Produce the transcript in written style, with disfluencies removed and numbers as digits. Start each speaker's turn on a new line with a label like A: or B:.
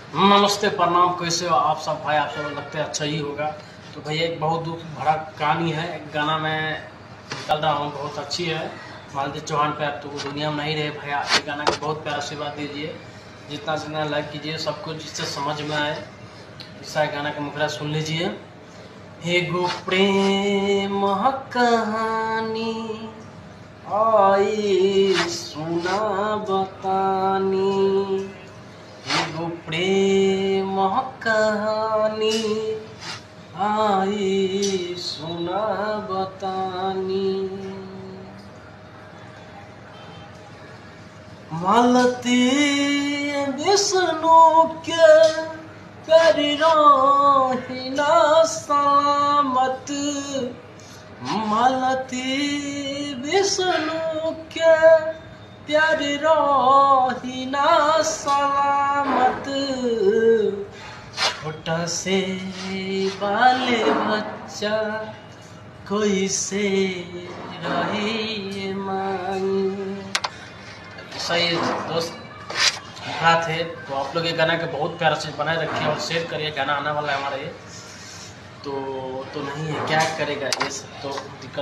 A: नमस्ते, प्रणाम। कैसे हो आप सब भाई? आप सब लगता है अच्छा ही होगा। तो भैया एक बहुत दुख भरा कहानी है। एक गाना मैं निकाल रहा हूँ, बहुत अच्छी है। मालती चौहान पे आप तो दुनिया में नहीं रहे भैया, ये गाना को बहुत प्यार आशीर्वाद दीजिए, जितना जितना लाइक कीजिए, सबको जिससे समझ में आए ऐसा गाना का मुखड़ा सुन लीजिए। एगो प्रेम कहानी आई सुना बतानी, एगो प्रेम कहानी आई सुना बतानी। मालती विष्णु के कर रोहिना सलामत, मालती विष्णु के प्यार रोहिना सलामत। छोटा से बाले बच्चा कोई से रही मांग। सही दोस्त लिखा थे। तो आप लोग ये गाना के बहुत प्यार से बनाए रखिए और शेयर करिए। गाना आने वाला है हमारे, तो नहीं है क्या करेगा, ये सब तो दिक्कत।